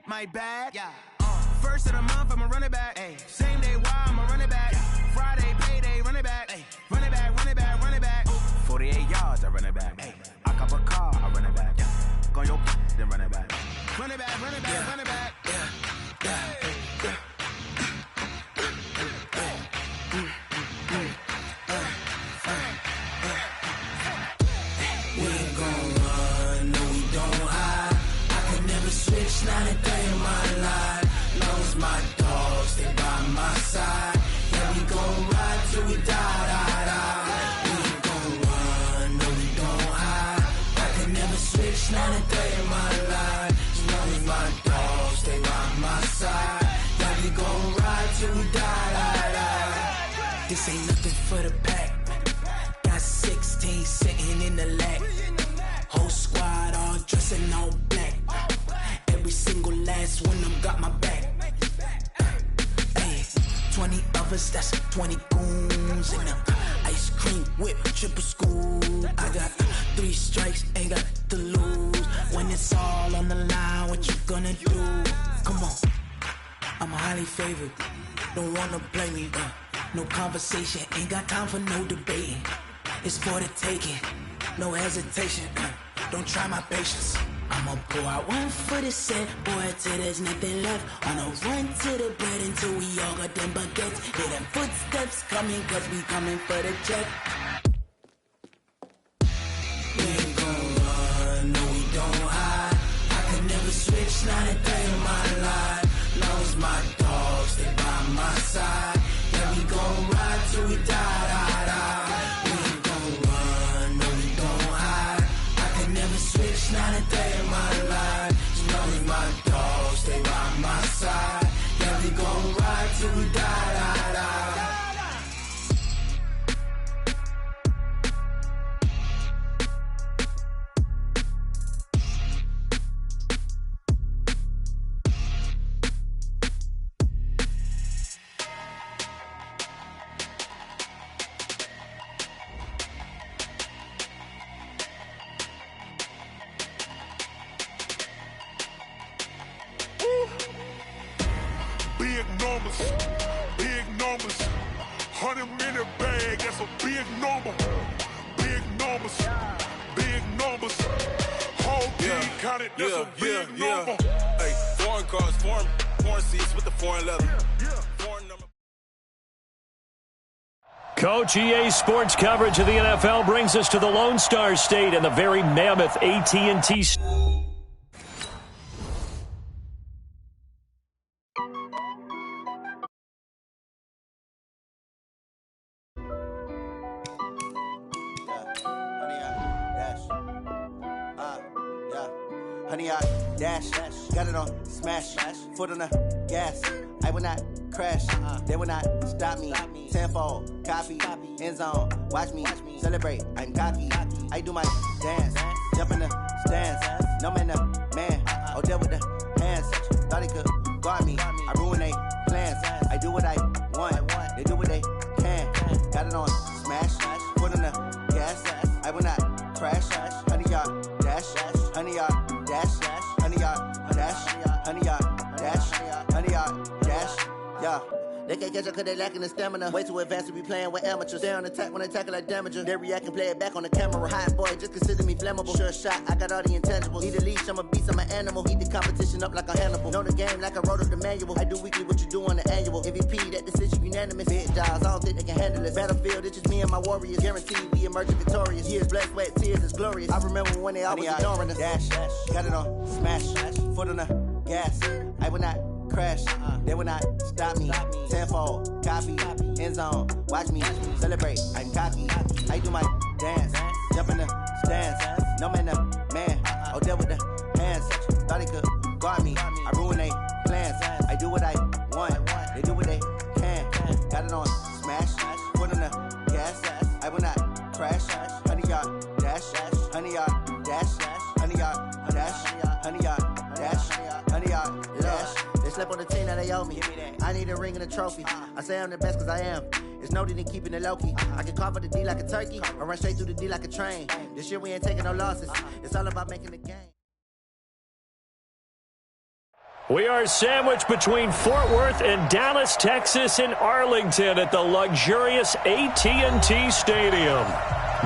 bad, my bad. Yeah. First of the month, I'ma run it back. Ay. Same day, why I'ma run it back. Yeah. Friday, payday, run it back. Ay. Run it back, run it back, run it back. 48 yards, I run it back. Ay. I cop a car, I run it back. Yeah. Go on your then run it back. Run it back, run it back, run it back. Yeah. Yeah. Switch, not a day in my life. Long as my dogs, they by my side. Yeah, we gon' ride till we die, die, die. We ain't gon' run, no, we don't hide. I can never switch, not a day in my life. As long as my dogs, they by my side. Yeah, we gon' ride till we die, die, die. This ain't nothing for the pack. Got 16 sitting in the lap. Whole squad all dressing all black. Every single last one of them got my back. Hey, 20 of us, that's 20 goons in the ice cream whip, triple scoop. I got 3 strikes, ain't got to lose. When it's all on the line, what you gonna do? Come on, I'm highly favored. Don't wanna blame me. No conversation, ain't got time for no debating. It's for the taking, no hesitation. Don't try my patience. I'ma pour out one for the set, boy, till there's nothing left. On a run to the bread until we all got them baguettes. Hear them footsteps coming, cause we coming for the check. We ain't gon' run, no, we don't hide. I can never switch, not a day in my life. Long as my dogs, they by my side. Yeah, we gon' ride till we die, die, die. We ain't gon' run, no, we don't hide. I can never switch, not a day in my life. As long as my dogs stay by my side. Yeah, we gon' ride till we die, die, die. Big numbers, 100-minute bag, that's a big number. Big numbers, whole team counted, that's a big number. Hey, foreign cars, foreign seats with the foreign leather. Foreign number. Coach, EA Sports coverage of the NFL brings us to the Lone Star State and the very mammoth AT&T. Honey, I dash, got it on smash, foot on the gas. I will not crash, they will not stop me. Tenfold, copy, end zone, watch me celebrate. I'm cocky, I do my dance, jump in the stands. No man, man, oh, there with the hands. Thought he could guard me, I ruin they plans. I do what I want, they do what they can. Got it on smash, foot on the gas. I will not crash, honey, y'all dash, honey, y'all dash, honey, y'all dash, honey, y'all dash, honey, y'all dash, yeah. They can't catch up cause they lacking the stamina. Way too advanced to be playing with amateurs. Stay on attack when they tackle like damager. They react and play it back on the camera. Hot boy, just consider me flammable. Sure shot, I got all the intangibles. Need a leash, I'm a beast, I'm an animal. Eat the competition up like a Hannibal. Know the game like I wrote up the manual. I do weekly what you do on the annual. MVP, that decision unanimous. Big jobs, I don't think they can handle it. Battlefield, it's just me and my warriors. Guaranteed we emerging victorious. Years, blood, sweat, tears, it's glorious. I remember when they always ignoring us. Dash, got it on smash, foot on the gas. I will not crash, they will not stop me. Tenfold, copy, end zone, watch me celebrate. I'm cocky, I do my dance, jump in the stands. No man, man, oh, there with the hands. Thought he could guard me, I ruin they plans. I do what I want, they do what they can. Got it on smash, foot on the gas. I will not crash, honey, y'all dash, honey, y'all dash, honey, y'all dash, honey, y'all dash, honey, y'all dash. They slept on the team that they owe me. I need a ring and a trophy. I say I'm the best cause I am. It's no need in keeping it low-key. I can carve up the D like a turkey or run straight through the D like a train. This year we ain't taking no losses. It's all about making the game. We are sandwiched between Fort Worth and Dallas, Texas in Arlington at the luxurious AT&T Stadium.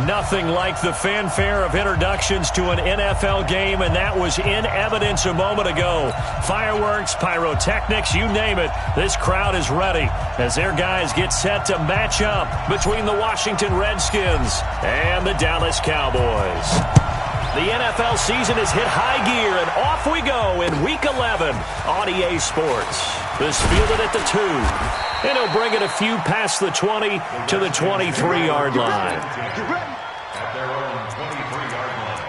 Nothing like the fanfare of introductions to an NFL game, and that was in evidence a moment ago. Fireworks, pyrotechnics, you name it. This crowd is ready as their guys get set to match up between the Washington Redskins and the Dallas Cowboys. The NFL season has hit high gear, and off we go in Week 11 on EA Sports. This fielded at the 2, and he'll bring it a few past the 20 to the 23-yard line. At their own 23-yard line.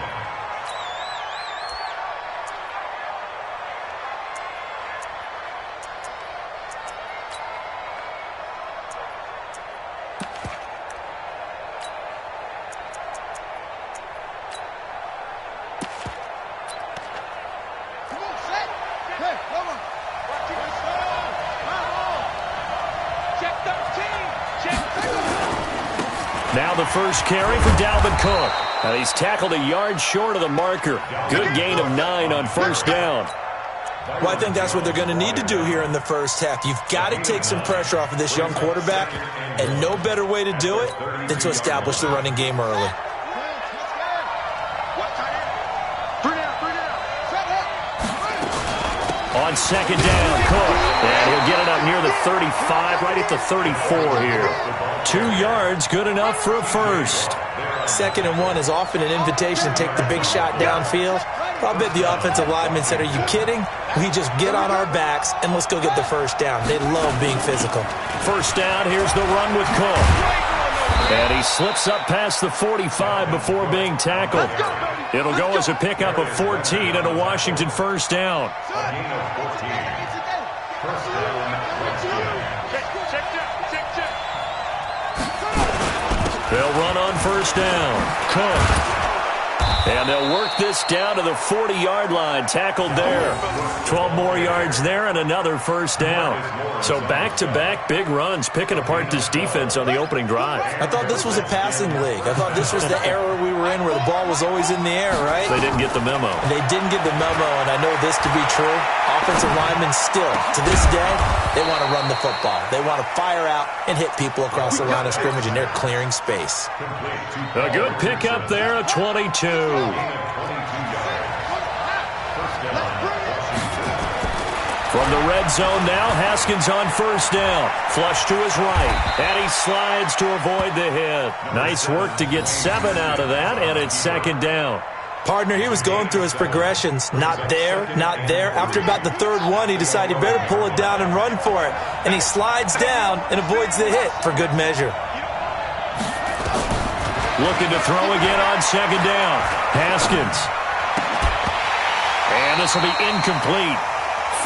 Now the first carry for Dalvin Cook. And he's tackled a yard short of the marker. Good gain of 9 on first down. Well, I think that's what they're going to need to do here in the first half. You've got to take some pressure off of this young quarterback, and no better way to do it than to establish the running game early. On second down, Cook. And he'll get it up near the 35, right at the 34 here. 2 yards, good enough for a first. 2nd and 1 is often an invitation to take the big shot downfield. I'll bet the offensive lineman said, are you kidding? We just get on our backs and let's go get the first down. They love being physical. First down, here's the run with Cook. And he slips up past the 45 before being tackled. It'll go as a pickup of 14 and a Washington first down. They'll run on first down. Cook. And they'll work this down to the 40-yard line. Tackled there. 12 more yards there and another first down. So back-to-back big runs, picking apart this defense on the opening drive. I thought this was a passing league. I thought this was the era we were in where the ball was always in the air, right? They didn't get the memo. They didn't get the memo, and I know this to be true. Offensive linemen still, to this day, they want to run the football. They want to fire out and hit people across the line of scrimmage, and they're clearing space. A good pickup there, a 22. From the red zone now, Haskins on first down. Flush to his right, and he slides to avoid the hit. Nice work to get 7 out of that, and it's second down. Partner, he was going through his progressions. Not there, not there. After about the 3rd one, he decided he better pull it down and run for it. And he slides down and avoids the hit for good measure. Looking to throw again on second down. Haskins. And this will be incomplete.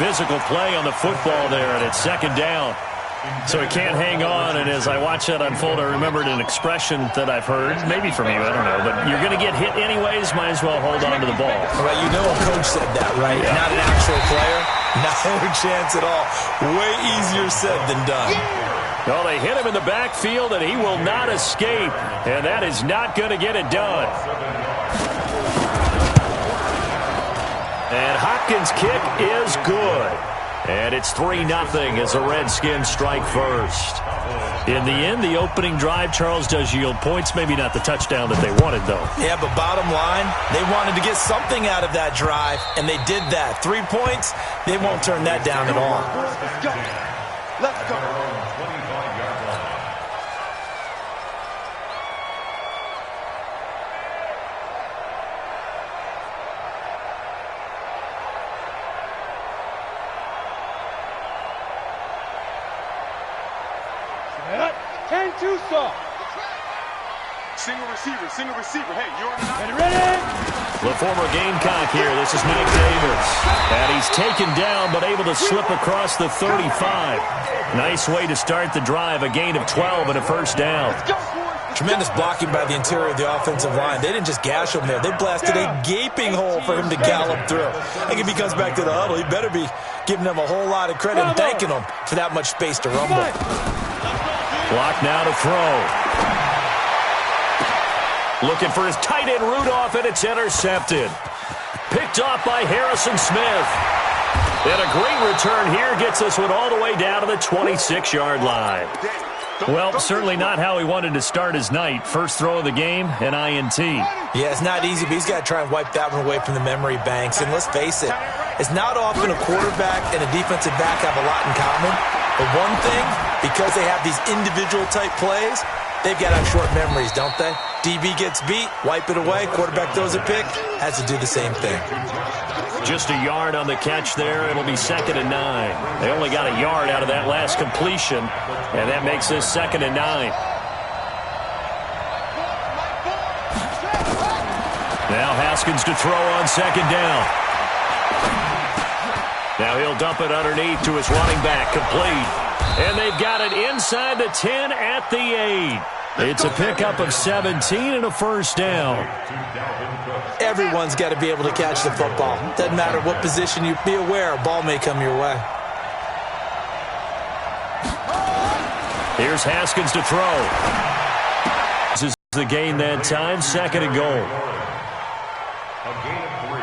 Physical play on the football there, and it's second down. So he can't hang on, and as I watch that unfold, I remembered an expression that I've heard, maybe from you, I don't know, but you're going to get hit anyways, might as well hold on to the ball. Right, you know a coach said that, right? Yeah. Not an actual player? No chance at all. Way easier said than done. Well, they hit him in the backfield, and he will not escape, and that is not going to get it done. And Hopkins' kick is good. And it's 3-0 as the Redskins strike first. In the end, the opening drive, Charles, does yield points. Maybe not the touchdown that they wanted, though. Yeah, but bottom line, they wanted to get something out of that drive, and they did that. 3 points, they won't turn that down at all. Let's go. Single receiver. Hey, you're ready? The former Gamecock here. This is Mike Davis. And he's taken down, but able to slip across the 35. Nice way to start the drive. A gain of 12 and a first down. Tremendous blocking by the interior of the offensive line. They didn't just gash him there. They blasted a gaping hole for him to gallop through. I think if he comes back to the huddle, he better be giving them a whole lot of credit and thanking them for that much space to rumble. Clock now to throw. Looking for his tight end Rudolph, and it's intercepted. Picked off by Harrison Smith. And a great return here gets us one all the way down to the 26-yard line. Well, certainly not how he wanted to start his night. First throw of the game, an INT. Yeah, it's not easy, but he's got to try and wipe that one away from the memory banks. And let's face it, it's not often a quarterback and a defensive back have a lot in common. But one thing, because they have these individual-type plays, they've got to have short memories, don't they? DB gets beat, wipe it away, quarterback throws a pick, has to do the same thing. Just a yard on the catch there. It'll be 2nd and 9. They only got a yard out of that last completion, and that makes this 2nd and 9. Now Haskins to throw on 2nd down. Now he'll dump it underneath to his running back, complete. And they've got it inside the 10 at the 8. It's a pickup of 17 and a first down. Everyone's got to be able to catch the football. Doesn't matter what position you be aware, a ball may come your way. Here's Haskins to throw. This is the gain that time, 2nd and goal. A gain of 3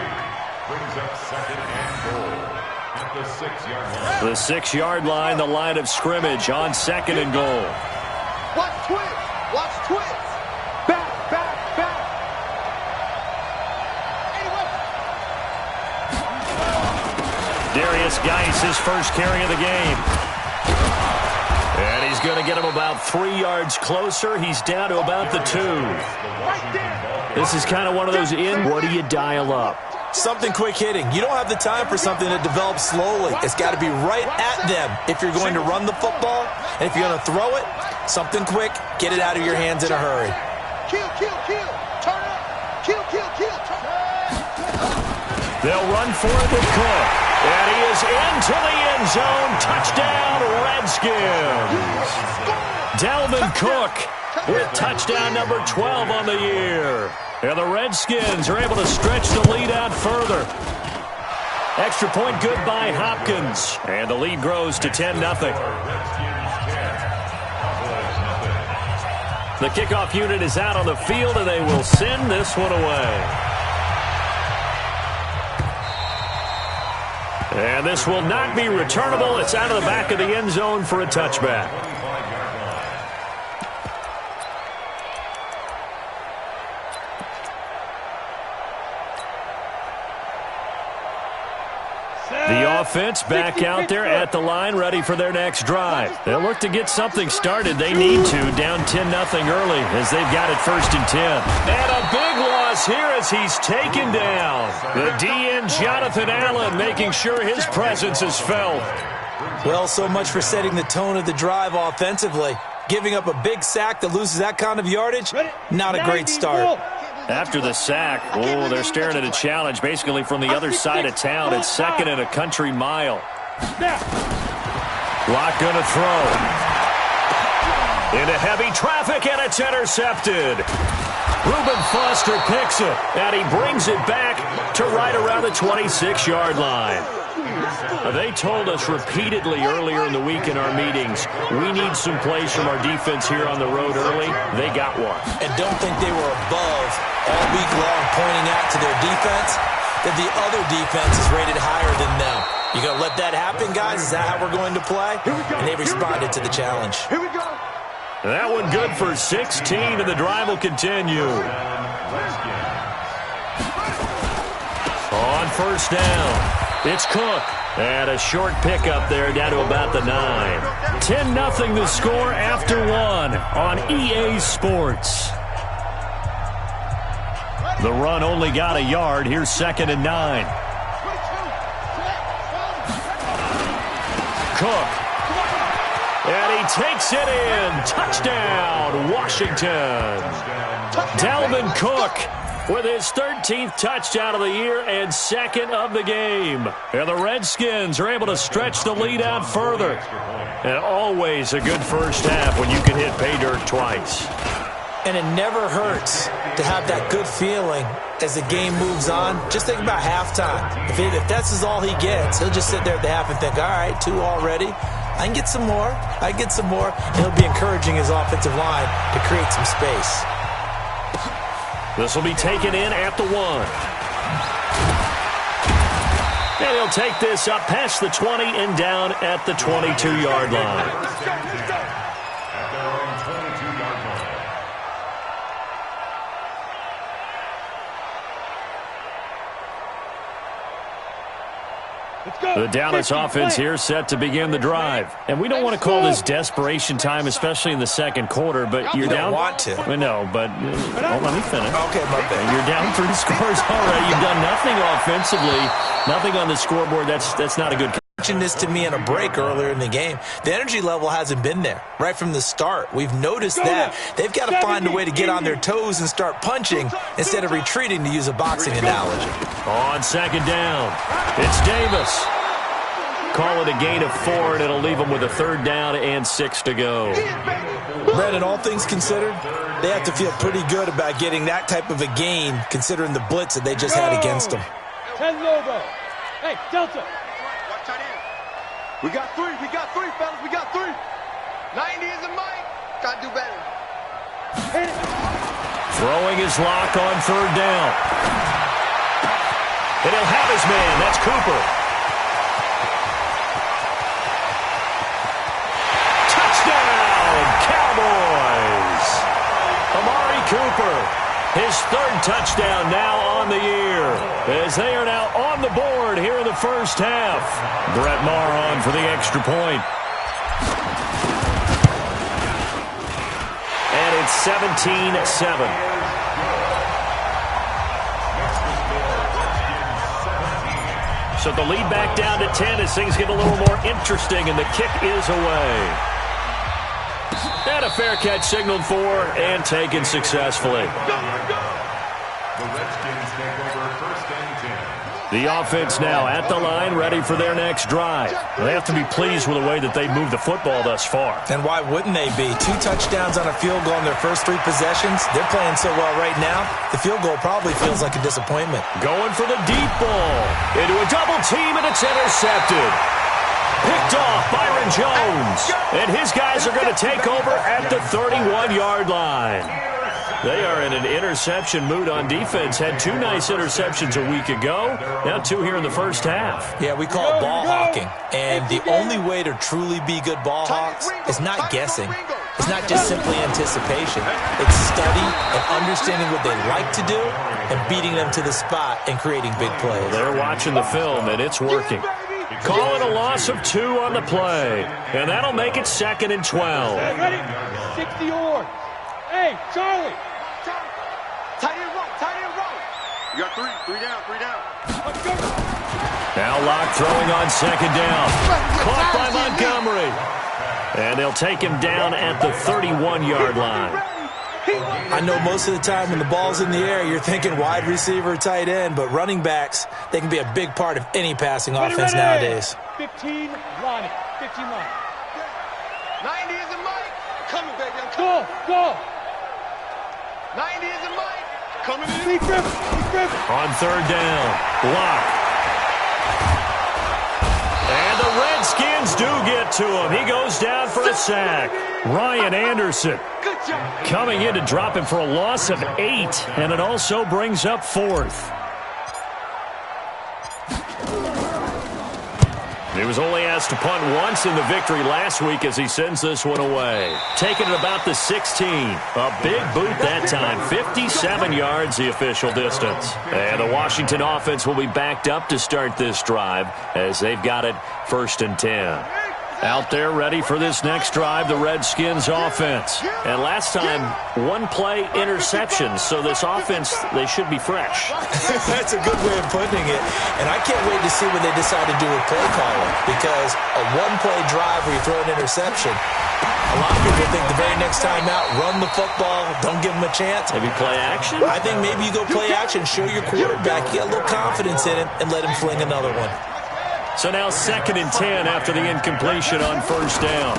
brings up 2nd and goal at the 6-yard line. The 6-yard line, the line of scrimmage on 2nd and goal. Watch twins. Watch twins. Back, back, back. Darius Geis, his first carry of the game. And he's going to get him about 3 yards closer. He's down to about the 2. This is kind of one of those what do you dial up? Something quick hitting. You don't have the time for something that develops slowly. It's got to be right at them if you're going to run the football. And if you're going to throw it, something quick, get it out of your hands in a hurry. Kill, kill, kill. Turn up. Kill, kill, kill. Turn up. They'll run for it with Cook. And he is into the end zone. Touchdown, Redskins. Dalvin Cook with touchdown number 12 on the year. And the Redskins are able to stretch the lead out further. Extra point good by Hopkins. And the lead grows to 10-0. The kickoff unit is out on the field, and they will send this one away. And this will not be returnable. It's out of the back of the end zone for a touchback. The offense back out there at the line, ready for their next drive. They'll look to get something started. They need to, down 10-0 early as they've got it 1st and 10. And a big loss here as he's taken down. The DN, Jonathan Allen, making sure his presence is felt. Well, so much for setting the tone of the drive offensively. Giving up a big sack that loses that kind of yardage, not a great start. After the sack, they're staring at a challenge basically from the other side of town. It's 2nd and a country mile. Locke going to throw. Into heavy traffic, and it's intercepted. Reuben Foster picks it, and he brings it back to right around the 26-yard line. They told us repeatedly earlier in the week in our meetings, we need some plays from our defense here on the road early. They got one. And don't think they were above all week long pointing out to their defense that the other defense is rated higher than them. You going to let that happen, guys? Is that how we're going to play? And they responded to the challenge. Here we go. That one good for 16, and the drive will continue. On 1st down. It's Cook. And a short pickup there down to about the 9. 10-0 the score after 1 on EA Sports. The run only got a yard. Here's 2nd and 9. Cook. And he takes it in. Touchdown, Washington. Dalvin Cook with his 13th touchdown of the year and 2nd of the game. And the Redskins are able to stretch the lead out further. And always a good first half when you can hit pay dirt twice. And it never hurts to have that good feeling as the game moves on. Just think about halftime. If that's all he gets, he'll just sit there at the half and think, all right, 2 already. I can get some more. I can get some more. And he'll be encouraging his offensive line to create some space. This will be taken in at the 1. And he'll take this up past the 20 and down at the 22-yard line. At their own 22-yard line. The Dallas offense here set to begin the drive. And we don't want to call this desperation time, especially in the second quarter, but you're down. You don't want to. No, but let me finish. Okay, my bad. You're down 3 scores already. You've done nothing offensively, nothing on the scoreboard. That's not a good. Mentioned this to me in a break earlier in the game. The energy level hasn't been there right from the start. We've noticed that. They've got to find a way to get on their toes and start punching instead of retreating, to use a boxing analogy. On second down, it's Davis. Call it a gain of 4, and it'll leave them with a 3rd down and 6 to go. Brandon, all things considered, they have to feel pretty good about getting that type of a gain, considering the blitz that they just had against them. 10 Lobo. Hey, Delta. Watch tight end. We got 3, fellas. We got 3. 90 is a mic. Gotta do better. Throwing his lock on 3rd down. And he'll have his man. That's Cooper. Touchdown, Cowboys. Amari Cooper, his 3rd touchdown now on the year, as they are now on the board here in the first half. Brett Maher on for the extra point. And it's 17-7. So the lead back down to 10 as things get a little more interesting, and the kick is away. And a fair catch signaled for and taken successfully. The Redskins take over 1st and 10. The offense now at the line, ready for their next drive. They have to be pleased with the way that they've moved the football thus far. And why wouldn't they be? 2 touchdowns on a field goal in their first 3 possessions. They're playing so well right now, the field goal probably feels like a disappointment. Going for the deep ball. Into a double team, and it's intercepted. Picked off Byron Jones. And his guys are going to take over at the 31-yard line. They are in an interception mood on defense. Had 2 nice interceptions a week ago. Now 2 here in the first half. Yeah, we call it ball hawking. And the only way to truly be good ball hawks is not guessing. It's not just simply anticipation. It's study and understanding what they like to do and beating them to the spot and creating big plays. They're watching the film, and it's working. Call it a loss of 2 on the play. And that'll make it 2nd and 12. Ready? 60 yards. Hey, Charlie. Tight end right. You got 3 down. Let's go. Now Locke throwing on 2nd down. Caught by Montgomery. And they'll take him down at the 31-yard line. I know most of the time when the ball's in the air, you're thinking wide receiver, tight end, but running backs, they can be a big part of any passing offense nowadays. 15 Lonnie. 15 Lonnie. 90 is a mic. Coming, baby. I'm coming. Go. 90 is a mic. Coming in. Lee Griffin. On 3rd down, Locke. And the Redskins do get to him. He goes down for a sack. Ryan Anderson coming in to drop him for a loss of 8, and it also brings up 4th. He was only asked to punt once in the victory last week as he sends this one away. Taking it about the 16. A big boot that time. 57 yards the official distance. And the Washington offense will be backed up to start this drive as they've got it 1st and 10. Out there ready for this next drive, the Redskins offense. And last time, 1-play interception, so this offense, they should be fresh. That's a good way of putting it. And I can't wait to see what they decide to do with play calling, because a 1-play drive where you throw an interception, a lot of people think the very next time out, run the football, don't give them a chance. Maybe play action? I think maybe you go play action, show your quarterback, you got a little confidence in him, and let him fling another one. So now 2nd and 10 after the incompletion on 1st down.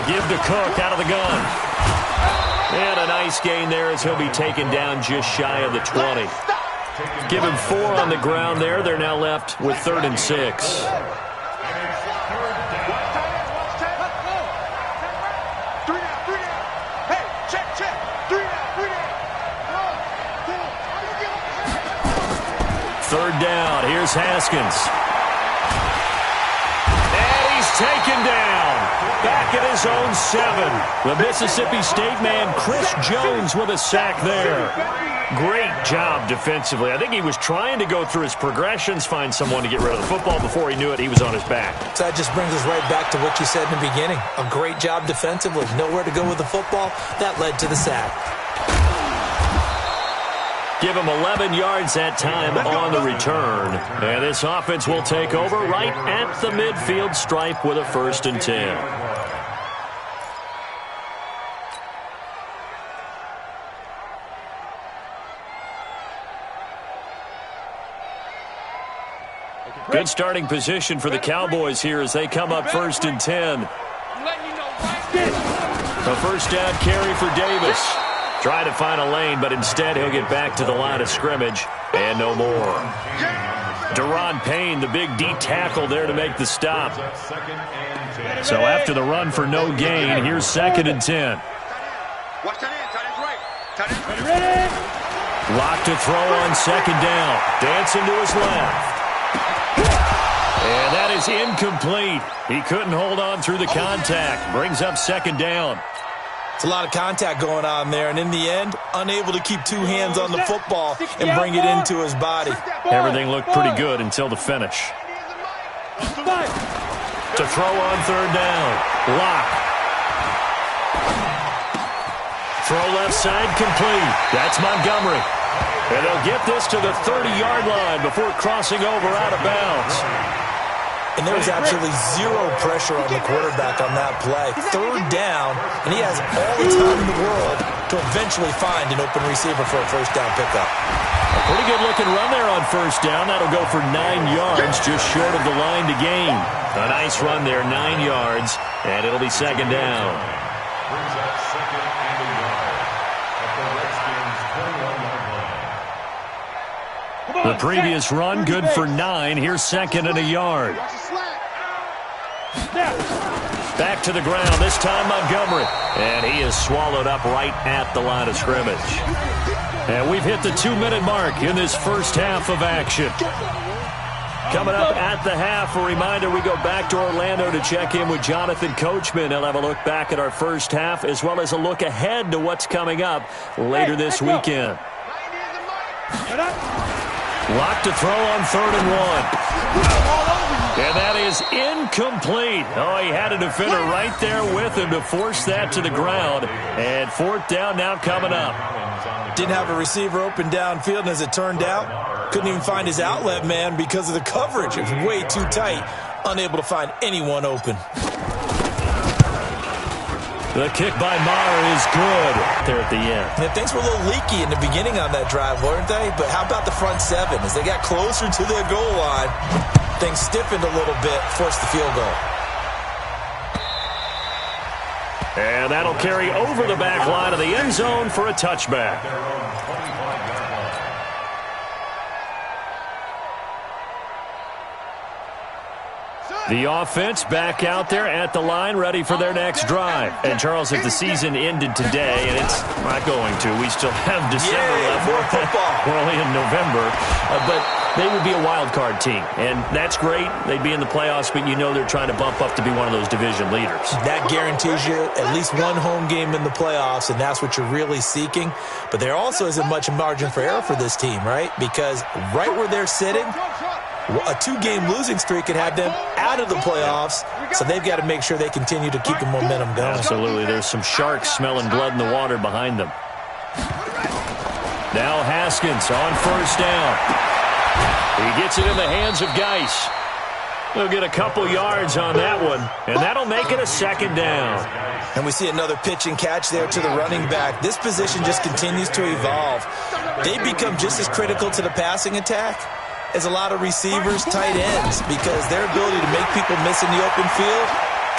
Give to Cook out of the gun. And a nice gain there as he'll be taken down just shy of the 20. Give him 4 on the ground there. They're now left with 3rd and 6. Third down. Here's Haskins. taken down. Back at his own 7. The Mississippi State man, Chris Jones, with a sack there. Great job defensively. I think he was trying to go through his progressions, find someone to get rid of the football. Before he knew it, he was on his back. So that just brings us right back to what you said in the beginning. A great job defensively. Nowhere to go with the football. That led to the sack. Give him 11 yards that time on the return. And this offense will take over right at the midfield stripe with a 1st and 10. Good starting position for the Cowboys here as they come up 1st and 10. A first down carry for Davis. Try to find a lane, but instead he'll get back to the line of scrimmage and no more. Deron Payne, the big D tackle there to make the stop. So after the run for no gain, here's 2nd and 10. Lock to throw on 2nd down. Dancing to his left. And that is incomplete. He couldn't hold on through the contact. Brings up 2nd down. It's a lot of contact going on there, and in the end, unable to keep 2 hands on the football and bring it into his body. Everything looked pretty good until the finish. To throw on 3rd down. Lock. Throw left side complete. That's Montgomery. And they'll get this to the 30-yard line before crossing over out of bounds. And there was absolutely zero pressure on the quarterback on that play. 3rd down, and he has all the time in the world to eventually find an open receiver for a 1st down pickup. A pretty good-looking run there on 1st down. That'll go for 9 yards, just short of the line to gain. A nice run there, 9 yards, and it'll be 2nd down. Brings up 2nd and a yard at the Redskins' 21-yard line. The previous run, good for 9. Here's 2nd and a yard. Back to the ground, this time Montgomery. And he is swallowed up right at the line of scrimmage. And we've hit the 2-minute mark in this first half of action. Coming up at the half, a reminder, we go back to Orlando to check in with Jonathan Coachman. He'll have a look back at our first half as well as a look ahead to what's coming up later this weekend. Lock to throw on 3rd and 1. And that is incomplete. Oh, he had a defender right there with him to force that to the ground. And 4th down now coming up. Didn't have a receiver open downfield, and as it turned out, couldn't even find his outlet man because of the coverage. It was way too tight, unable to find anyone open. The kick by Maher is good there at the end. And things were a little leaky in the beginning on that drive, weren't they? But how about the front 7? As they got closer to their goal line, things stiffened a little bit, forced the field goal. And that'll carry over the back line of the end zone for a touchback. The offense back out there at the line, ready for their next drive. And, Charles, if the season ended today, and it's not going to, we still have December left. More football. We're only in November. But they would be a wild card team. And that's great. They'd be in the playoffs, but you know they're trying to bump up to be one of those division leaders. That guarantees you at least one home game in the playoffs, and that's what you're really seeking. But there also isn't much margin for error for this team, right? Because right where they're sitting, a 2-game losing streak could have them out of the playoffs, so they've got to make sure they continue to keep the momentum going. Absolutely. There's some sharks smelling blood in the water behind them. Now Haskins on 1st down. He gets it in the hands of Geis. They'll get a couple yards on that one, and that'll make it a 2nd down. And we see another pitch and catch there to the running back. This position just continues to evolve. They become just as critical to the passing attack as a lot of receivers, tight ends, because their ability to make people miss in the open field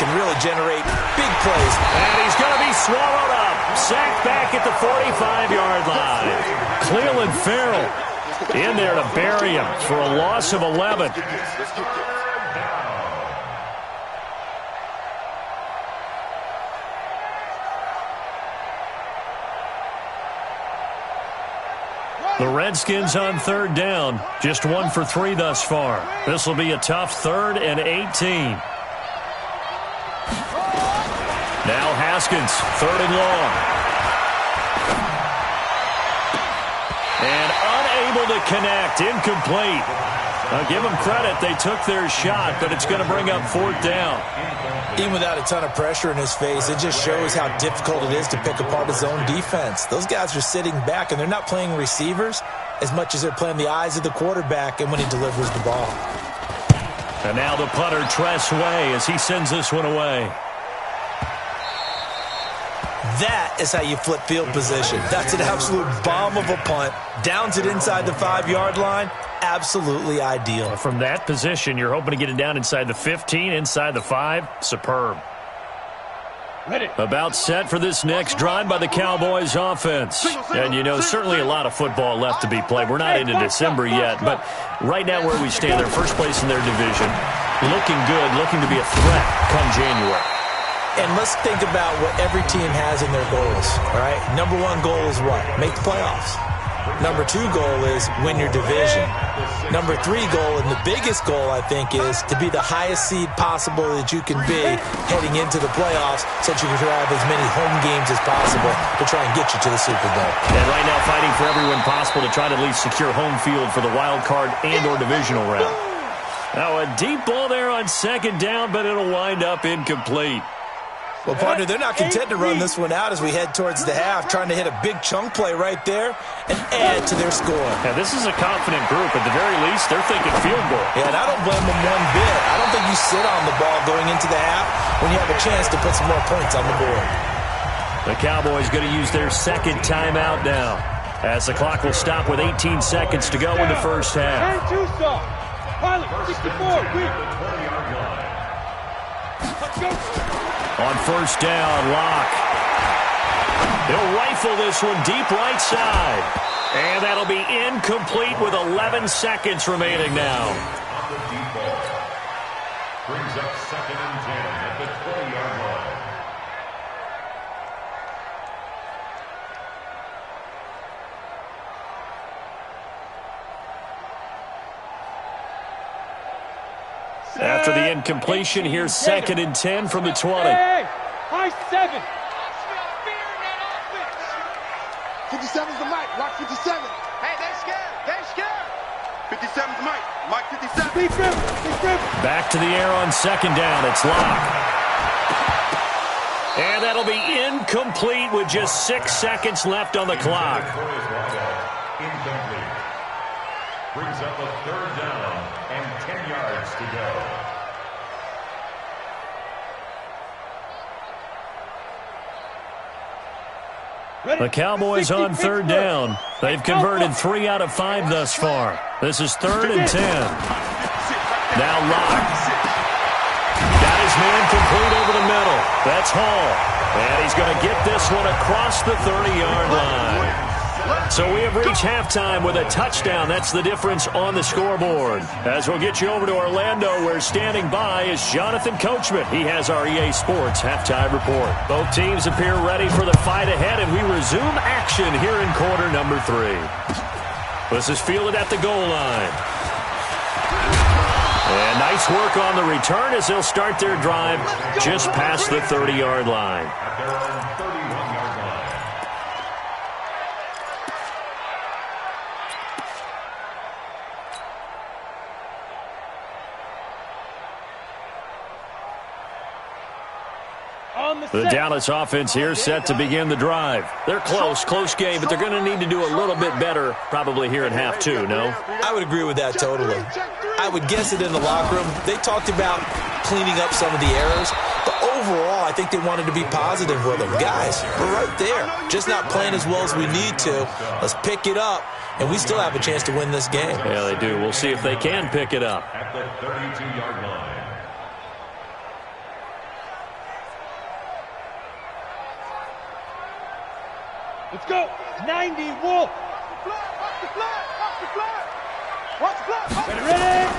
can really generate big plays. And he's going to be swallowed up. Sacked back at the 45-yard line. Cleveland Farrell in there to bury him for a loss of 11. The Redskins on 3rd down, just 1 for 3 thus far. This will be a tough 3rd and 18. Redskins, 3rd and long. And unable to connect, incomplete. I'll give them credit. They took their shot, but it's going to bring up 4th down. Even without a ton of pressure in his face, it just shows how difficult it is to pick apart his own defense. Those guys are sitting back, and they're not playing receivers as much as they're playing the eyes of the quarterback and when he delivers the ball. And now the punter, Tress Way, as he sends this one away. That is how you flip field position. That's an absolute bomb of a punt. Downs it inside the 5-yard line. Absolutely ideal. From that position, you're hoping to get it down inside the 15, inside the 5. Superb. About set for this next drive by the Cowboys offense. And, you know, certainly a lot of football left to be played. We're not into December yet, but right now where we stand, they're first place in their division. Looking good, looking to be a threat come January. And let's think about what every team has in their goals, all right? Number 1 goal is what? Make the playoffs. Number 2 goal is win your division. Number 3 goal, and the biggest goal, I think, is to be the highest seed possible that you can be heading into the playoffs so that you can have as many home games as possible to try and get you to the Super Bowl. And right now fighting for every win possible to try to at least secure home field for the wild card and or divisional round. Now a deep ball there on 2nd down, but it'll wind up incomplete. Well, partner, they're not content to run this one out as we head towards the half, trying to hit a big chunk play right there and add to their score. Yeah, this is a confident group. At the very least, they're thinking field goal. Yeah, and I don't blame them one bit. I don't think you sit on the ball going into the half when you have a chance to put some more points on the board. The Cowboys going to use their 2nd timeout now, as the clock will stop with 18 seconds to go in the first half. Pilot, 64, quick. Let's go. On 1st down, Locke. He'll rifle this one deep right side. And that'll be incomplete with 11 seconds remaining now. On the deep ball. Brings up 2nd and 10 at the 20-yard line. After the incompletion, here's 2nd and 10 from the 20. Hey, high 7. 57's the mic. Watch 57. Hey, they scared. They scared. 57's the mic. Mike 57. Big grip. Big grip. Back to the air on 2nd down. It's Locke. And that'll be incomplete with just 6 seconds left on the clock. Incomplete. Brings up a 3rd down and 10 yards to go. The Cowboys on 3rd down. They've converted 3 out of 5 thus far. This is 3rd and 10. Now Locke. Got his man complete over the middle. That's Hall. And he's going to get this one across the 30-yard line. So we have reached halftime with a touchdown. That's the difference on the scoreboard. As we'll get you over to Orlando, where standing by is Jonathan Coachman. He has our EA Sports halftime report. Both teams appear ready for the fight ahead, and we resume action here in quarter number 3. This is fielded at the goal line. And nice work on the return as they'll start their drive just past the 30-yard line. At their own 31-yard line. The Dallas offense here set to begin the drive. They're close game, but they're going to need to do a little bit better probably here at half 2, no? I would agree with that totally. I would guess it in the locker room. They talked about cleaning up some of the errors, but overall, I think they wanted to be positive with them. Guys, we're right there. Just not playing as well as we need to. Let's pick it up, and we still have a chance to win this game. Yeah, they do. We'll see if they can pick it up. At the 32-yard line. Let's go. 90, Wolf. Ready?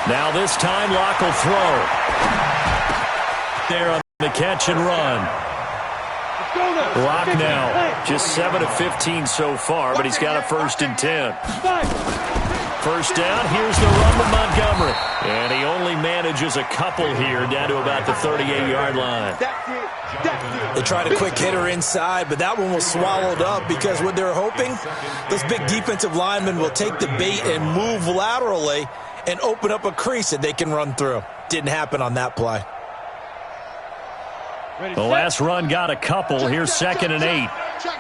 Now this time, Locke will throw. There on the catch and run. Let's go now. Locke now, just 7 of 15 so far, but he's got a 1st and 10. 5. First down, here's the run with Montgomery. And he only managed manages a couple here down to about the 38-yard line. They tried a quick hitter inside, but that one was swallowed up because what they're hoping, those big defensive linemen will take the bait and move laterally and open up a crease that they can run through. Didn't happen on that play. The last run got a couple. Here's 2nd and 8. Check.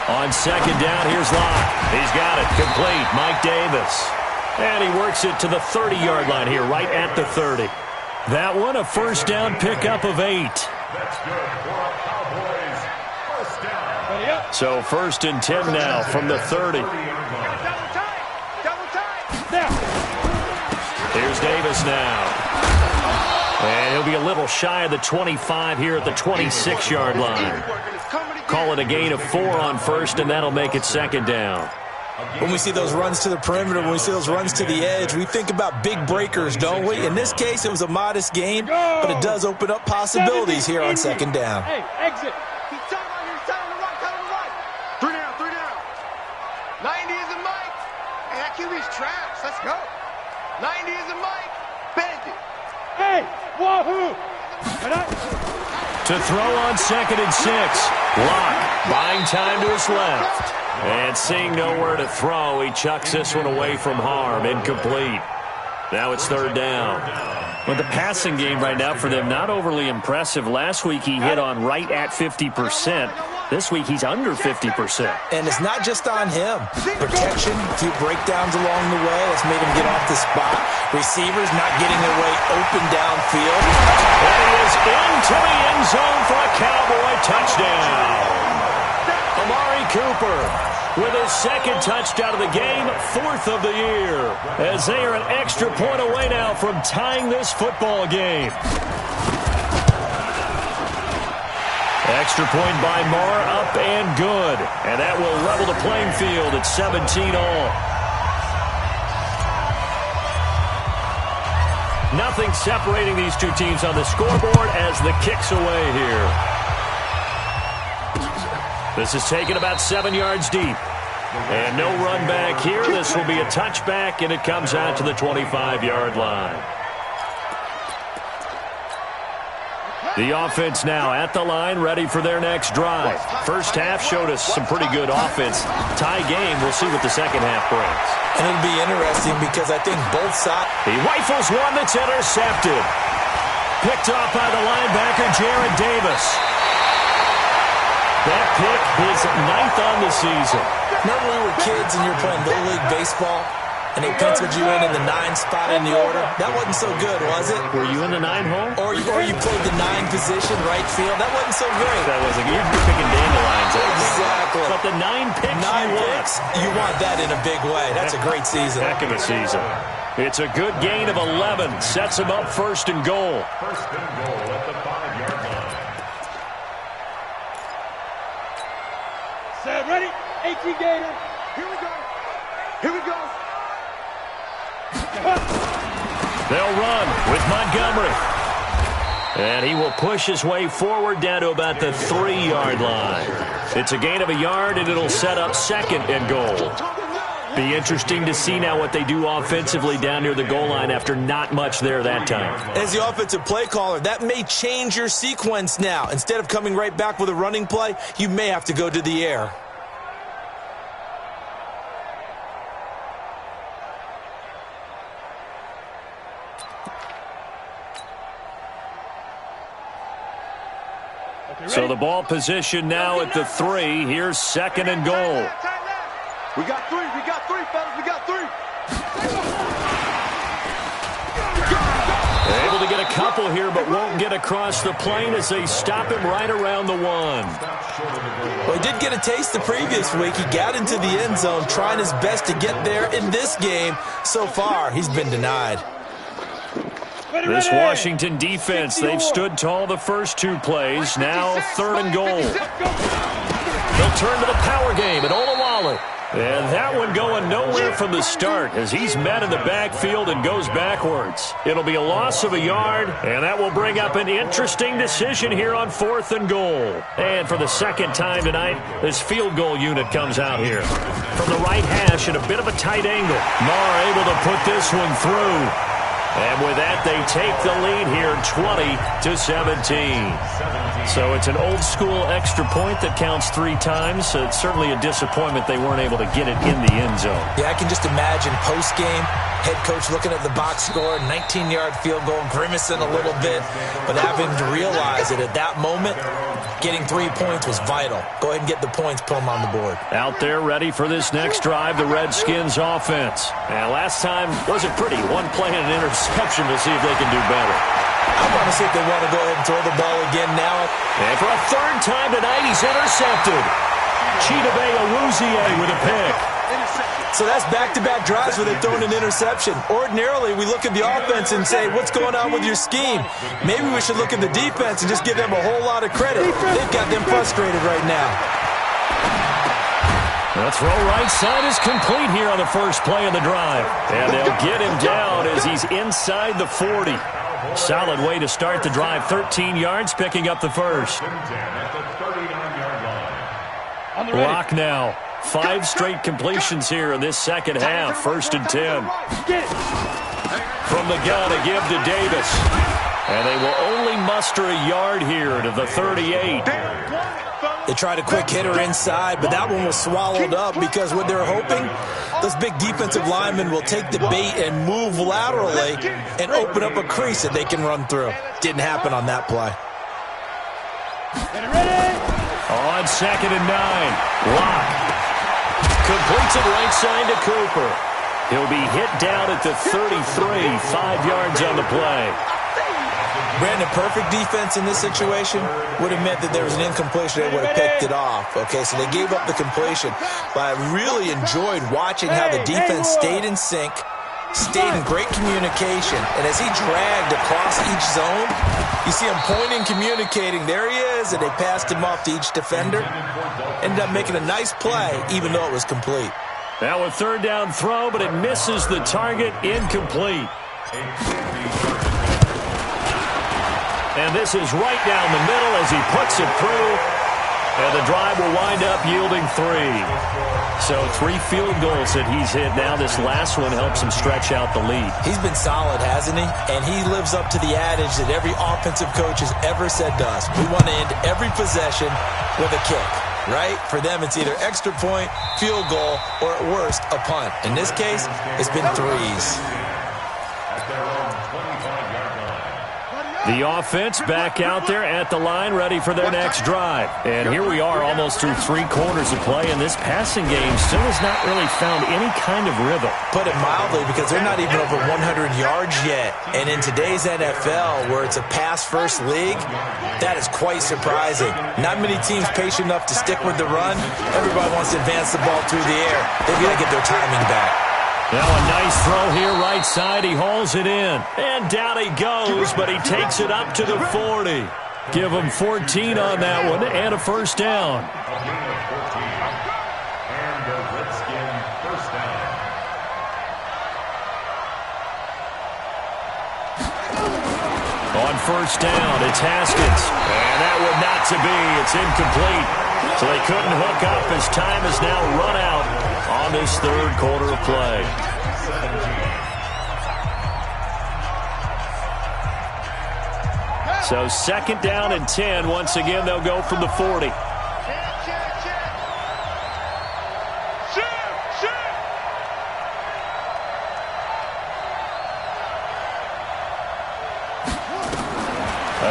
On 2nd down, here's Locke. He's got it. Complete. Mike Davis. And he works it to the 30-yard line here, right at the 30. That one, a first down pickup of 8. That's good for our Cowboys. First down. So 1st and 10 now from the 30. Double time. Here's Davis now. And he'll be a little shy of the 25 here at the 26-yard line. Call it a gain of 4 on 1st, and that'll make it 2nd down. When we see those runs to the perimeter, when we see those runs to the edge, we think about big breakers, don't we? In this case, it was a modest gain, but it does open up possibilities here on 2nd down. Hey, exit. He's telling the right. 3 down. 90 is a Mike. Hey, that QB's trash. Let's go. 90 is a Mike. Bend it. Hey, wahoo. To throw on 2nd and 6. Locke buying time to his left. And seeing nowhere to throw, he chucks this one away from harm. Incomplete. Now it's 3rd down. Well, the passing game right now for them, not overly impressive. Last week he hit on right at 50%. This week he's under 50%. And it's not just on him. Protection, a few breakdowns along the way. That's made him get off the spot. Receivers not getting their way open downfield. And he is into the end zone for a Cowboy touchdown. Amari Cooper with his 2nd touchdown of the game, 4th of the year, as they are an extra point away now from tying this football game. Extra point by Marr, up and good. And that will level the playing field at 17 all. Nothing separating these two teams on the scoreboard as the kick's away here. This is taken about 7 yards deep. And no run back here. This will be a touchback, and it comes out to the 25-yard line. The offense now at the line, ready for their next drive. First half showed us some pretty good offense. Tie game, we'll see what the second half brings. And it'll be interesting because I think both sides... He rifles one that's intercepted. Picked off by the linebacker, Jared Davis. That pick, his 9th on the season. Remember we were kids and you were playing Little League Baseball? And they penciled you in the 9 spot in the order. That wasn't so good, was it? Were you in the 9 hole? Or you played the 9 position, right field. That wasn't so great. That wasn't. You're picking dandelions. Exactly. But the 9 picks. 9 picks. You want that in a big way. That's a great season. Heck of a season. It's a good gain of 11. Sets him up 1st and goal. 1st and goal at the 5-yard line. Set, ready? 18 Gator. Here we go. They'll run with Montgomery. And he will push his way forward down to about the 3-yard line. It's a gain of a yard, and it'll set up 2nd and goal. Be interesting to see now what they do offensively down near the goal line after not much there that time. As the offensive play caller, that may change your sequence now. Instead of coming right back with a running play, you may have to go to the air. So the ball position now at the 3. Here's 2nd and goal. We got 3, fellas, we got 3. They're able to get a couple here, but won't get across the plane as they stop him right around the 1. Well, he did get a taste the previous week. He got into the end zone, trying his best to get there in this game. So far, he's been denied. This Washington defense, they've stood tall the first 2 plays. Now 3rd and goal. They'll turn to the power game at Olawale. And that one going nowhere from the start as he's met in the backfield and goes backwards. It'll be a loss of a yard, and that will bring up an interesting decision here on 4th and goal. And for the second time tonight, this field goal unit comes out here. From the right hash at a bit of a tight angle. Marr able to put this one through. And with that, they take the lead here 20-17. So it's an old-school extra point that counts 3 times. So it's certainly a disappointment they weren't able to get it in the end zone. Yeah, I can just imagine post-game, head coach looking at the box score, 19-yard field goal, grimacing a little bit, but having to realize that at that moment, getting 3 points was vital. Go ahead and get the points, put them on the board. Out there ready for this next drive, the Redskins offense. And last time wasn't pretty. One play and an interception. We'll see if they can do better. I want to see if they want to go ahead and throw the ball again now. And for a 3rd time tonight, he's intercepted. Chidobe Awuzie with a pick. So that's back-to-back drives where they've thrown an interception. Ordinarily, we look at the offense and say, what's going on with your scheme? Maybe we should look at the defense and just give them a whole lot of credit. They've got them frustrated right now. The throw right side is complete here on the first play of the drive. And they'll get him down as he's inside the 40. Solid way to start the drive. 13 yards, picking up the first. Block now. 5 straight completions here in this second half. 1st and 10. From the gun, a give to Davis. And they will only muster a yard here to the 38. They tried a quick hitter inside, but that one was swallowed up because what they're hoping, those big defensive linemen will take the bait and move laterally and open up a crease that they can run through. Didn't happen on that play. On 2nd and 9. Lock. Completes it right side to Cooper. He'll be hit down at the 33, 5 yards on the play. Brandon, perfect defense in this situation would have meant that there was an incompletion. They would have picked it off. Okay, so they gave up the completion. But I really enjoyed watching how the defense stayed in sync, stayed in great communication. And as he dragged across each zone, you see him pointing, communicating. There he is, and they passed him off to each defender. Ended up making a nice play, even though it was complete. Now a 3rd down throw, but it misses the target, incomplete. And this is right down the middle as he puts it through. And the drive will wind up yielding 3. So 3 field goals that he's hit now. This last one helps him stretch out the lead. He's been solid, hasn't he? And he lives up to the adage that every offensive coach has ever said to us. We want to end every possession with a kick, right? For them, it's either extra point, field goal, or at worst, a punt. In this case, it's been 3s. The offense back out there at the line, ready for their next drive. And here we are almost through 3 quarters of play, and this passing game still has not really found any kind of rhythm. Put it mildly, because they're not even over 100 yards yet. And in today's NFL, where it's a pass-first league, that is quite surprising. Not many teams patient enough to stick with the run. Everybody wants to advance the ball through the air. They've got to get their timing back. Now a nice throw here right side. He hauls it in. And down he goes, but he takes it up to the 40. Give him 14 on that one and a 1st down. And the Redskin 1st down. On 1st down, it's Haskins. And that one not to be. It's incomplete. So they couldn't hook up as time has now run out on this 3rd quarter of play. So 2nd down and 10. Once again, they'll go from the 40.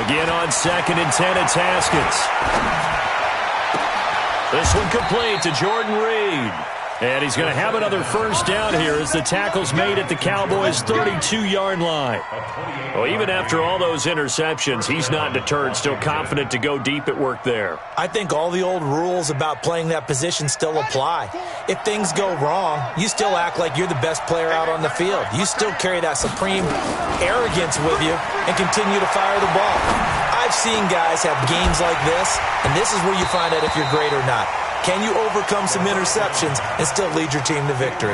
Again on 2nd and 10, it's Haskins. This one complete to Jordan Reed. And he's going to have another 1st down here as the tackle's made at the Cowboys' 32-yard line. Well, even after all those interceptions, he's not deterred, still confident to go deep at work there. I think all the old rules about playing that position still apply. If things go wrong, you still act like you're the best player out on the field. You still carry that supreme arrogance with you and continue to fire the ball. I've seen guys have games like this, and this is where you find out if you're great or not. Can you overcome some interceptions and still lead your team to victory?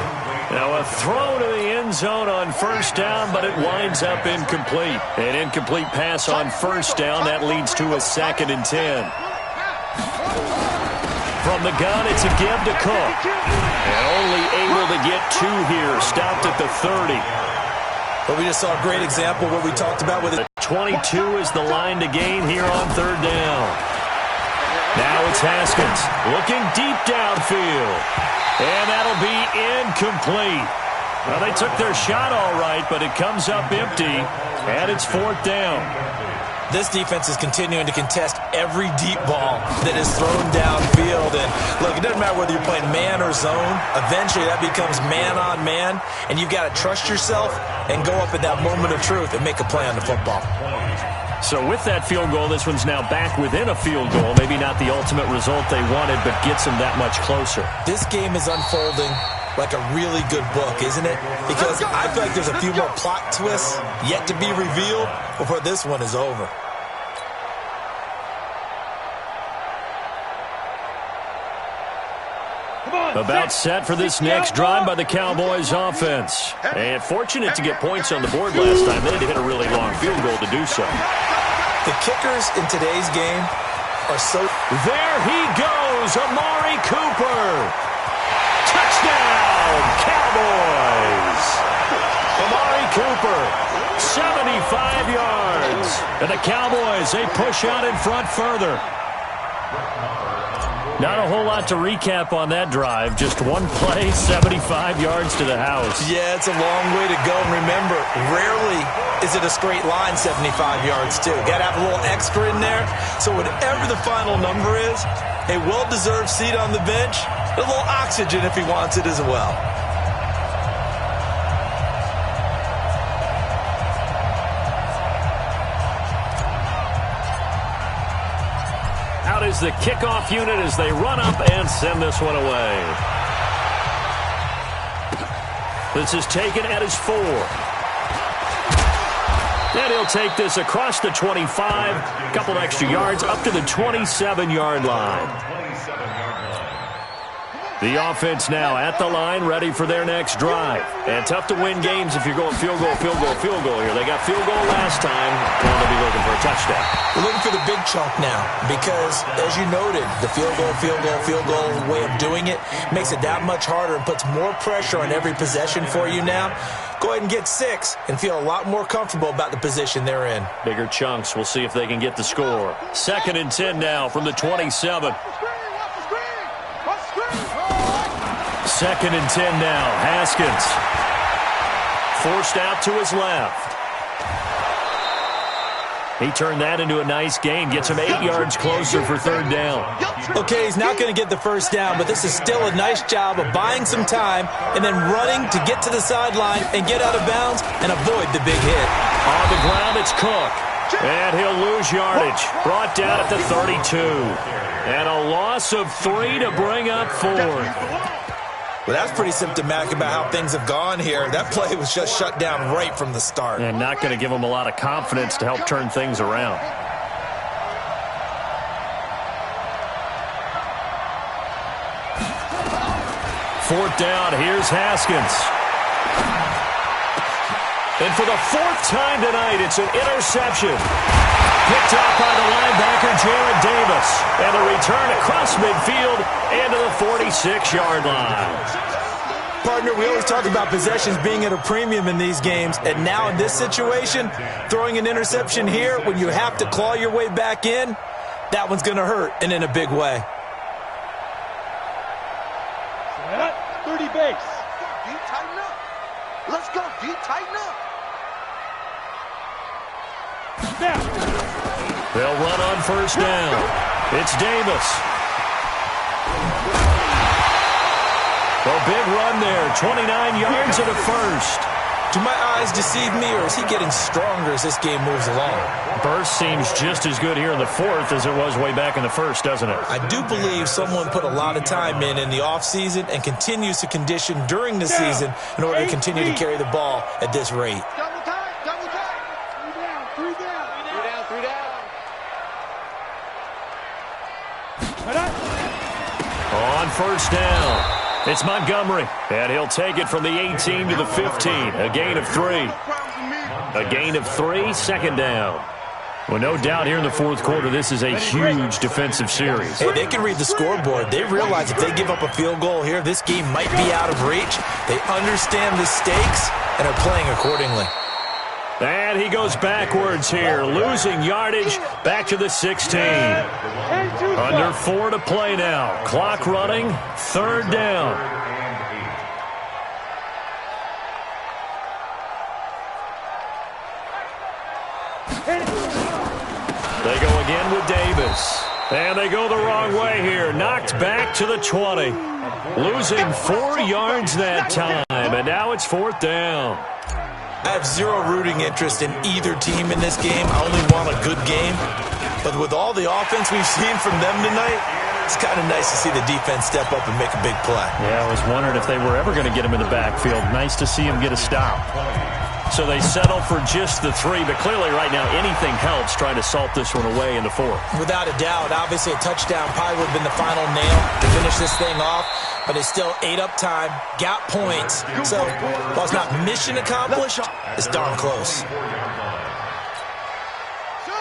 Now a throw to the end zone on first down, but it winds up incomplete. An incomplete pass on first down. That leads to a 2nd and 10. From the gun, it's a give to Cook. And only able to get 2 here. Stopped at the 30. But we just saw a great example of what we talked about with it. 22 is the line to gain here on 3rd down. Now it's Haskins looking deep downfield. And that'll be incomplete. Well, they took their shot all right, but it comes up empty. And it's 4th down. This defense is continuing to contest every deep ball that is thrown downfield. And look, it doesn't matter whether you're playing man or zone. Eventually, that becomes man on man. And you've got to trust yourself and go up at that moment of truth and make a play on the football. So with that field goal, this one's now back within a field goal. Maybe not the ultimate result they wanted, but gets them that much closer. This game is unfolding like a really good book, isn't it? Because I feel like there's a few more plot twists yet to be revealed before this one is over. About set for this next drive by the Cowboys offense. And fortunate to get points on the board last time. They had to hit a really long field goal to do so. The kickers in today's game are so... There he goes, Amari Cooper. Touchdown, Cowboys. Amari Cooper, 75 yards. And the Cowboys, they push out in front further. Not a whole lot to recap on that drive. Just one play, 75 yards to the house. Yeah, it's a long way to go. And remember, rarely is it a straight line 75 yards, too. Got to have a little extra in there. So whatever the final number is, a well-deserved seat on the bench, a little oxygen if he wants it as well. Is the kickoff unit as they run up and send this one away. This is taken at his 4. And he'll take this across the 25, a couple extra yards up to the 27-yard line. The offense now at the line, ready for their next drive. And tough to win games if you're going field goal, field goal, field goal here. They got field goal last time, and they'll be looking for a touchdown. We're looking for the big chunk now because, as you noted, the field goal way of doing it makes it that much harder and puts more pressure on every possession for you now. Go ahead and get 6 and feel a lot more comfortable about the position they're in. Bigger chunks. We'll see if they can get the score. 2nd and 10 now from the 27. 2nd and 10 now. Haskins forced out to his left. He turned that into a nice gain. Gets him 8 yards closer for 3rd down. Okay, he's not going to get the first down, but this is still a nice job of buying some time and then running to get to the sideline and get out of bounds and avoid the big hit. On the ground, it's Cook. And he'll lose yardage. Brought down at the 32. And a loss of 3 to bring up 4th. Well, that's pretty symptomatic about how things have gone here. That play was just shut down right from the start. And not going to give them a lot of confidence to help turn things around. Fourth down, here's Haskins. And for the 4th time tonight, it's an interception. Picked off by the linebacker, Jared Davis. And a return across midfield and to the 46-yard line. Partner, we always talk about possessions being at a premium in these games. And now in this situation, throwing an interception here when you have to claw your way back in, that one's going to hurt, and in a big way. 30 base. D, tighten up. Let's go, D, tighten up. They'll run on first down. It's Davis. A big run there, 29 yards and a first. Do my eyes deceive me, or is he getting stronger as this game moves along? Burst seems just as good here in the 4th as it was way back in the 1st, doesn't it? I do believe someone put a lot of time in the offseason and continues to condition during the season in order to continue to carry the ball at this rate. Double tight, double tight. 3 down, 3 down. 3 down, 3 down. On first down, it's Montgomery, and he'll take it from the 18 to the 15. A gain of 3. A gain of 3, second down. Well, no doubt here in the fourth quarter, this is a huge defensive series. Hey, they can read the scoreboard. They realize if they give up a field goal here, this game might be out of reach. They understand the stakes and are playing accordingly. And he goes backwards here, losing yardage back to the 16. Under 4 to play now. Clock running, third down. They go again with Davis. And they go the wrong way here. Knocked back to the 20. Losing 4 yards that time. And now it's fourth down. I have zero rooting interest in either team in this game. I only want a good game. But with all the offense we've seen from them tonight, it's kind of nice to see the defense step up and make a big play. Yeah, I was wondering if they were ever going to get him in the backfield. Nice to see him get a stop. So they settle for just the 3, but clearly right now anything helps trying to salt this one away in the fourth. Without a doubt, obviously a touchdown probably would have been the final nail to finish this thing off, but they still ate up time, got points. So while it's not mission accomplished, it's darn close.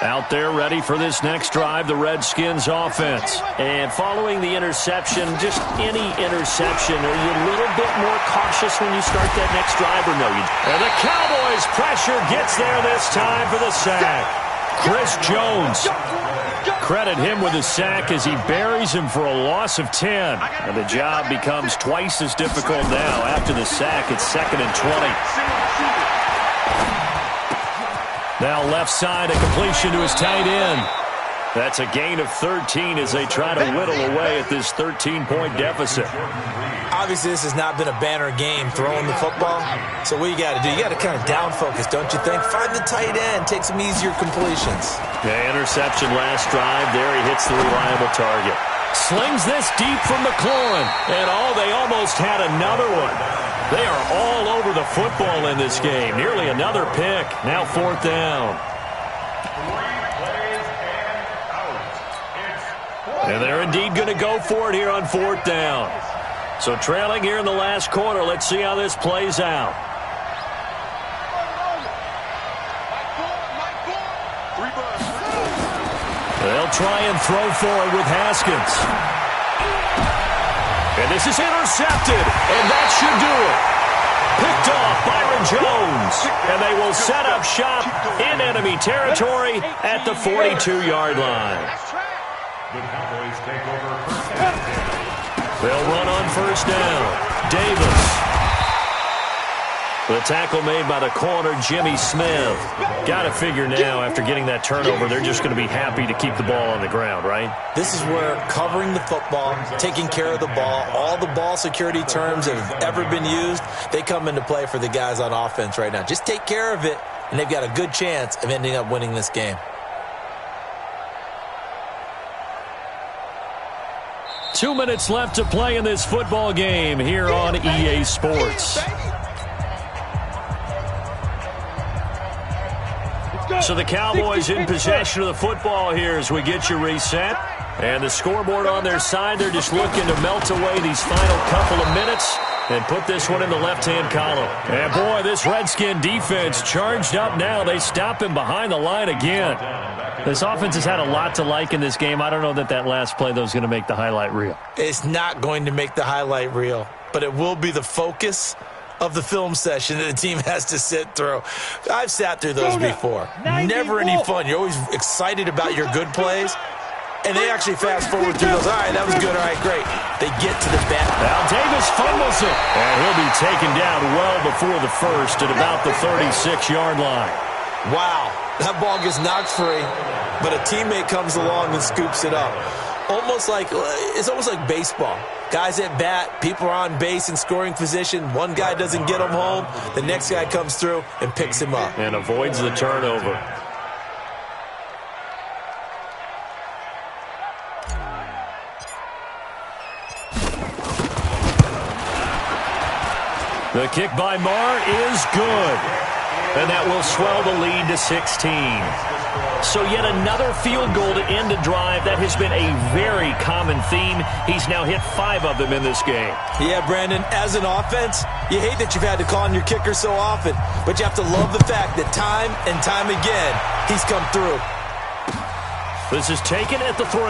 Out there ready for this next drive, the Redskins offense. And following the interception, just any interception, are you a little bit more cautious when you start that next drive or no? And the Cowboys pressure gets there this time for the sack. Chris Jones. Credit him with a sack as he buries him for a loss of 10. And the job becomes twice as difficult now. After the sack, it's 2nd and 20. Now left side, a completion to his tight end. That's a gain of 13 as they try to whittle away at this 13-point deficit. Obviously, this has not been a banner game throwing the football. So what you got to do, you got to kind of down focus, don't you think? Find the tight end, take some easier completions. Yeah, interception last drive. There he hits the reliable target. Slings this deep from McLaurin. And they almost had another one. They are all over the football in this game. Nearly another pick. Now fourth down. And they're indeed going to go for it here on fourth down. So trailing here in the last quarter. Let's see how this plays out. They'll try and throw for it with Haskins. And this is intercepted, and that should do it. Picked off Byron Jones, and they will set up shop in enemy territory at the 42-yard line. The Cowboys take over first down. They'll run on first down. Davis. The tackle made by the corner, Jimmy Smith. Got to figure now, after getting that turnover, they're just going to be happy to keep the ball on the ground, right? This is where covering the football, taking care of the ball, all the ball security terms that have ever been used, they come into play for the guys on offense right now. Just take care of it, and they've got a good chance of ending up winning this game. Two minutes left to play in this football game here on EA Sports. So the Cowboys in possession of the football here as we get you reset. And the scoreboard on their side, they're just looking to melt away these final couple of minutes and put this one in the left-hand column. And boy, this Redskin defense charged up now. They stop him behind the line again. This offense has had a lot to like in this game. I don't know that last play, though, is going to make the highlight reel. It's not going to make the highlight reel, but it will be the focus of the film session that the team has to sit through. I've sat through those before. Never any fun. You're always excited about your good plays, and they actually fast forward through those. All right, that was good. All right, great. They get to the bat. Now Davis fumbles it, and he'll be taken down well before the first at about the 36-yard line. Wow, that ball gets knocked free, but a teammate comes along and scoops it up. It's almost like baseball. Guys at bat, people are on base in scoring position. One guy doesn't get him home. The next guy comes through and picks him up. And avoids the turnover. The kick by Marr is good. And that will swell the lead to 16. So yet another field goal to end a drive. That has been a very common theme. He's now hit 5 of them in this game. Yeah, Brandon, as an offense, you hate that you've had to call on your kicker so often, but you have to love the fact that time and time again, he's come through. This is taken at the 3.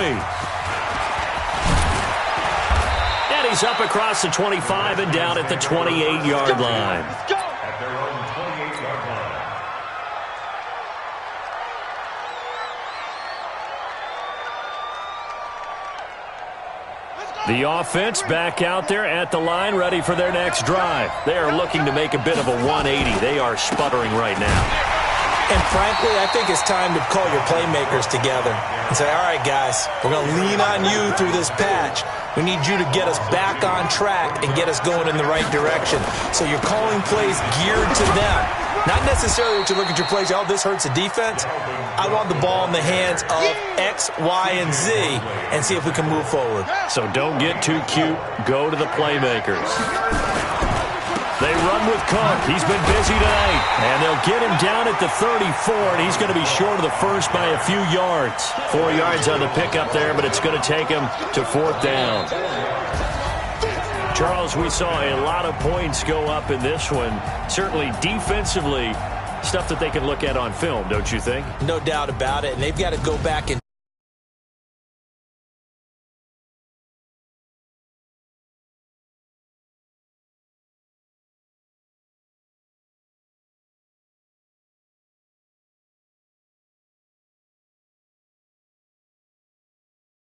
And he's up across the 25 and down at the 28-yard line. At their own 28-yard line. The offense back out there at the line, ready for their next drive. They are looking to make a bit of a 180. They are sputtering right now. And frankly, I think it's time to call your playmakers together and say, all right, guys, we're going to lean on you through this patch. We need you to get us back on track and get us going in the right direction. So you're calling plays geared to them. Not necessarily to look at your plays, oh, this hurts the defense. I want the ball in the hands of X, Y, and Z and see if we can move forward. So don't get too cute. Go to the playmakers. They run with Cook. He's been busy tonight. And they'll get him down at the 34, and he's going to be short of the first by a few yards. 4 yards on the pickup there, but it's going to take him to 4th down. Charles, we saw a lot of points go up in this one. Certainly defensively, stuff that they can look at on film, don't you think? No doubt about it. And they've got to go back and